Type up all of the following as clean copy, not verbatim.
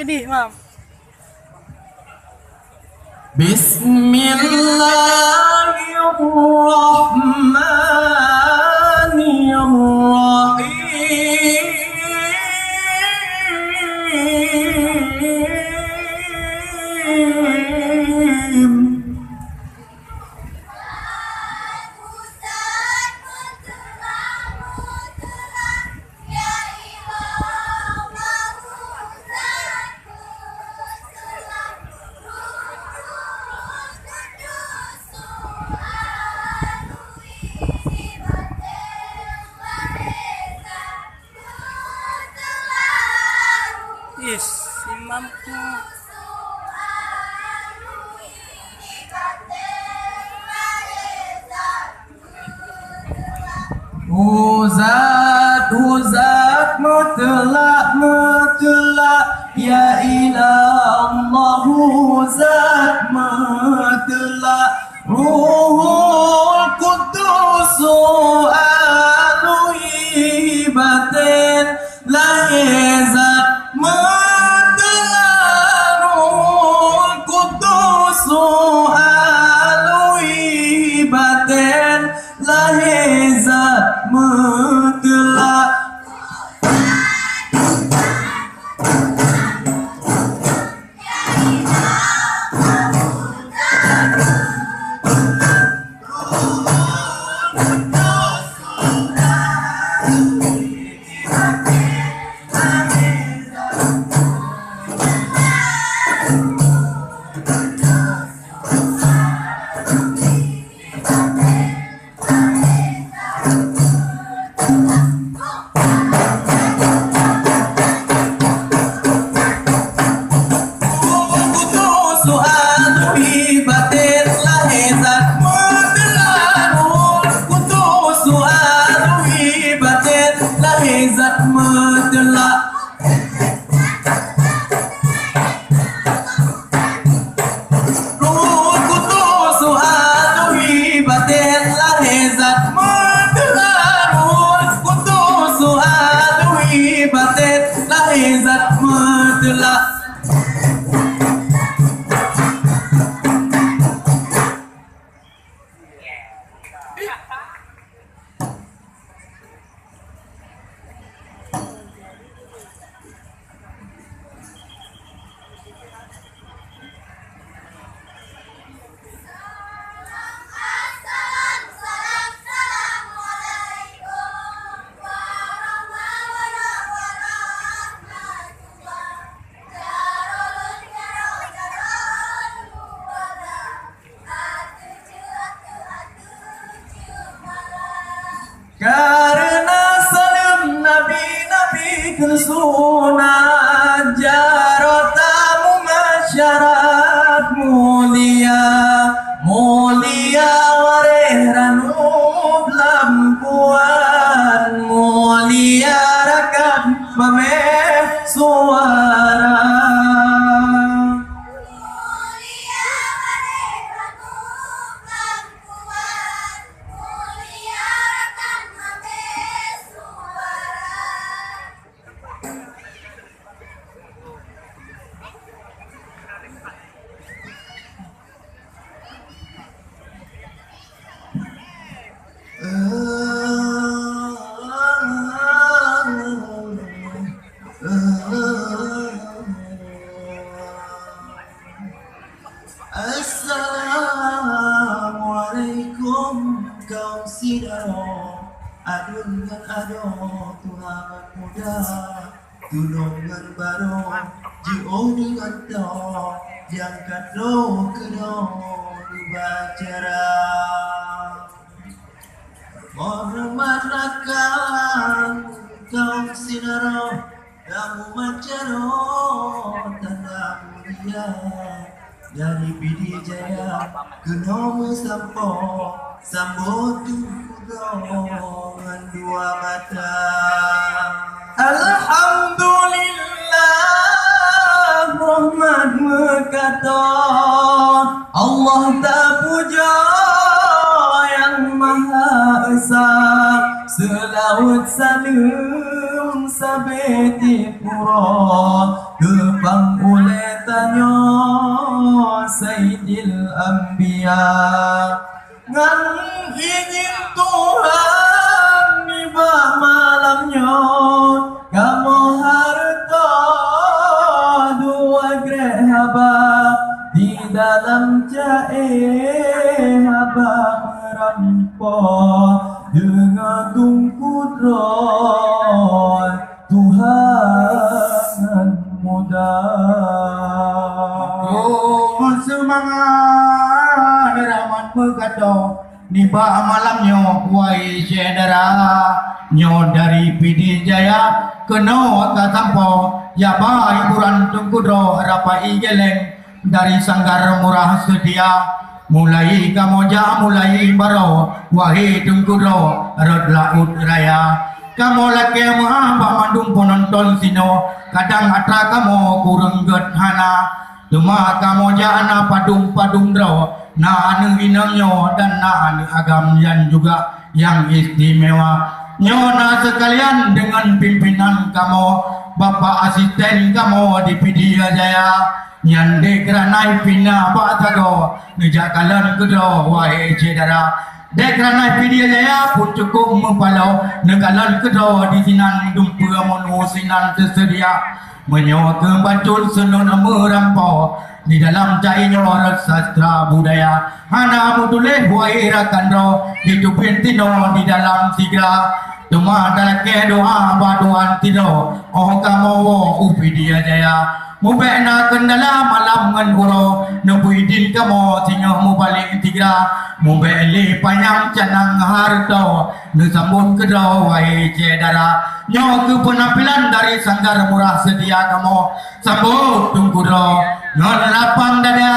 ni, Mam. Bismillahirrahmanirrahim. Yes, Imam tu. Huzat mutlak ya ilah Allah, huzat mutlak Ruhul Qudus aluhibatin lahizat mutlak Ruhul Qudus aluhibatin lahizat mutlak karena salam nabi-nabi kesunan jarotamu masyarakat mulia warehranu lampuan mulia rakan pameh suara Assalamualaikum kaum sidaro adun ngan ado tuhangan muda tulungan baro jioni nganto jangkat lo kedo dibacara hormat rakan kaum sidaro namu macaro tanda mulia dari Pidi Jaya Genomu Sampo Sambut dengan dua mata. Alhamdulillah rahmat berkata Allah tak puja yang maha esa selaut salam sabeti pura Kepang oleh tanya Sayyidil Anbiya ngan ingin Tuhan niba malamnya kamu harta dua grehaba di dalam jahe haba merampok dengan tungkudron Tuhan muda. Oh semangat rahmat berkata niba malamnya wai saudara nyo dari PD Jaya kena katampo ya ba hiburan tungkudro rapai geleng dari Sanggar Murah Setia mulai kamoja mulai baro wahai tungkudro rod laut raya kamu laki apa mandung penonton sino kadang atra kamu kurang gedhana cuma kamu jana padung draw na anu inangnya dan na anu agam yang juga yang istimewa nyona sekalian dengan pimpinan kamu bapak asisten kamu di Pidia Jaya nyande keranai pina pak tago nejakalan kedro wahai cedera dekranai Pidia Jaya pun cukup mempalau nekalan kedro di sinan dumpur monu sinan tersedia menyawa kembacul senun merampau di dalam cairnya orang sastra budaya hana mutuleh buai rakandro itu pentino di dalam sigra cuma dalake doa baduan tido oh kamu Pidia Jaya mubena kendala malam ngan uro nebuidin kamu tinggal mubalik tigra mubeli panjang canang harto nesambut kedau wai cedara nyo ke penampilan dari Sanggar Murah Setia kamu sambut tungkudro nol lapang dada.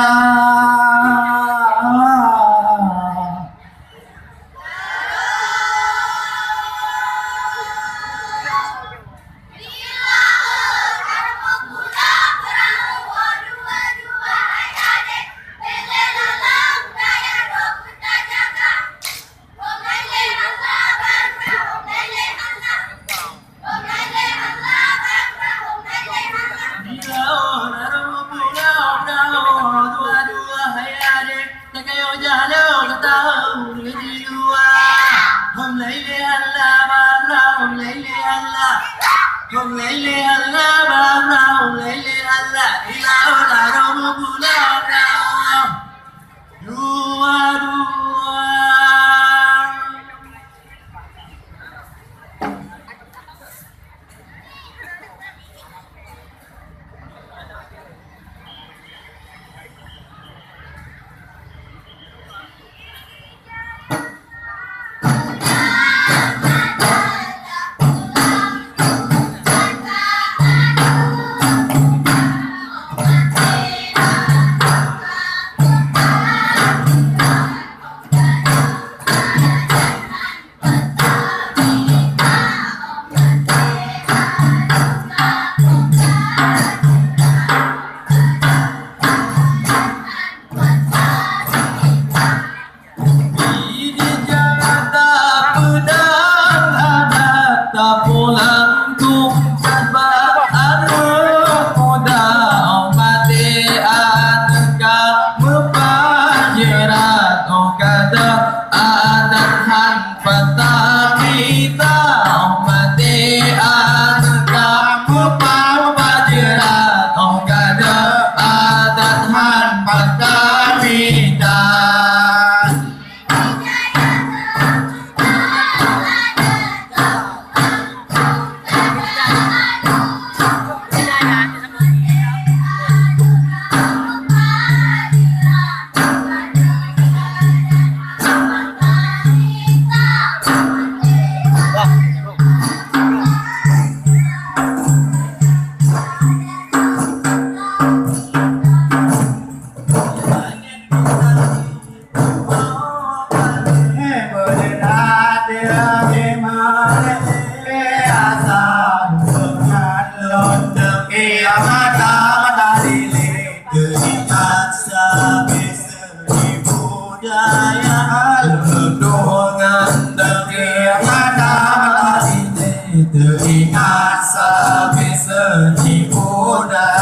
Teringat sampai seni budaya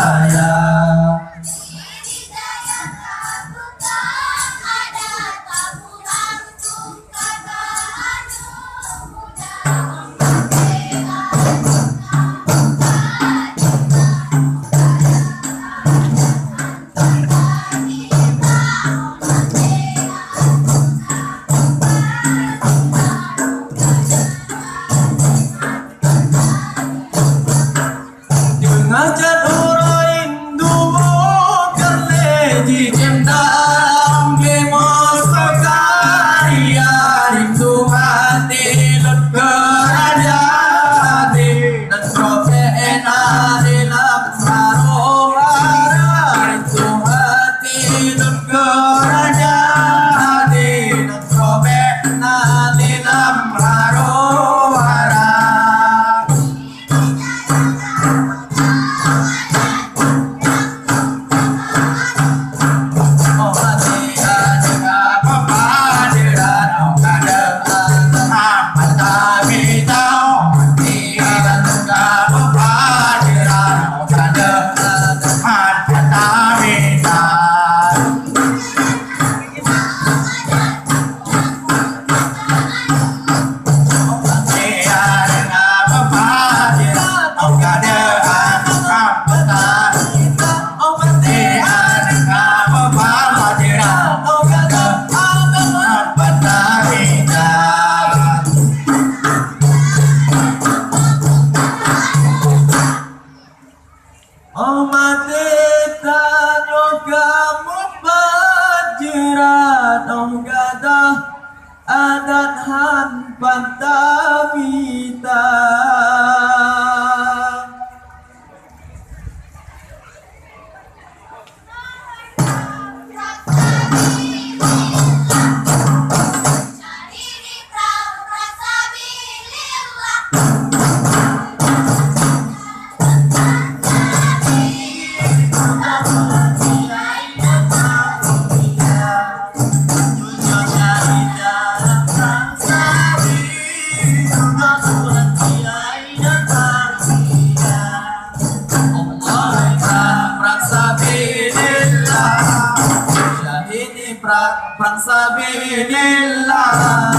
perang sabilillah,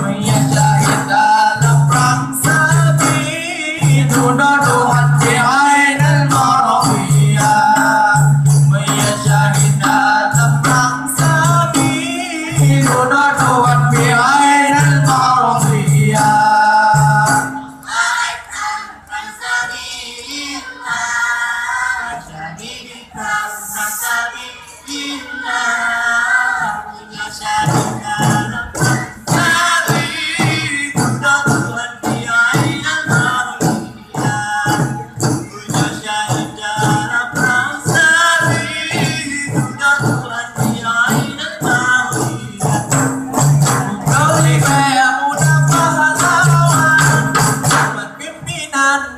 Maya syahid dalam perang sabilillah, Tuhan di ainal marawiyah, Maya syahid dalam perang sabilillah, Tuhan di ainal marawiyah.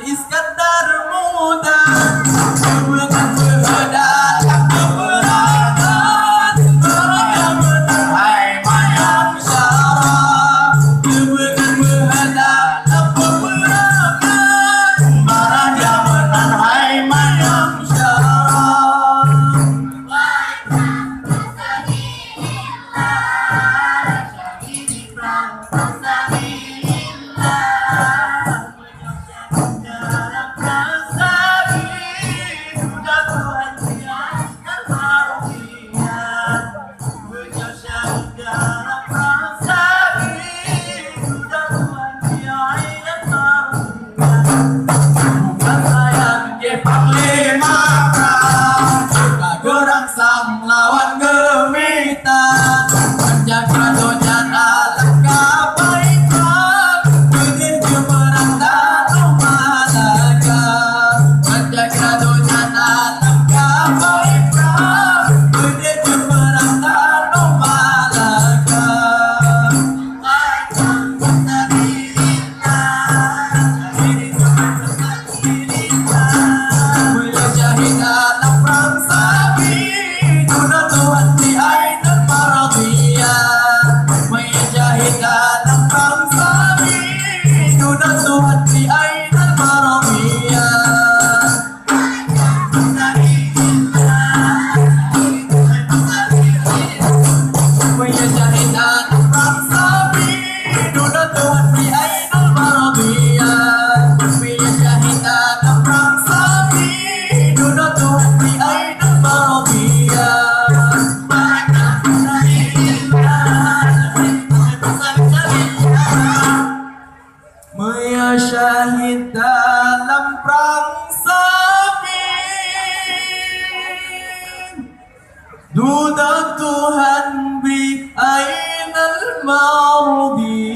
Iskandar muda, bukan berhadap keberadaan, mereka menang hai mayang syarah, bukan berhadap keberadaan, mereka menang hai mayang syarah. Sang lawan gemitan, menjaga donya dalam kebaikan, begitu perang dalam malaka, menjaga donya dalam kebaikan, begitu perang dalam malaka. Bila syahid dalam perang Tuhan di ainal maradiyah, Maya syahid dalam perang sabilillah, Tuhan di ainal maradiyah. Maya syahid dalam perang sabilillah, Tuhan di ainal maradiyah, Maya syahid dalam perang sabilillah, Tuhan di ainal maradiyah. Maya syahid dalam perang sabilillah, Tuhan beri ainal maradiyah.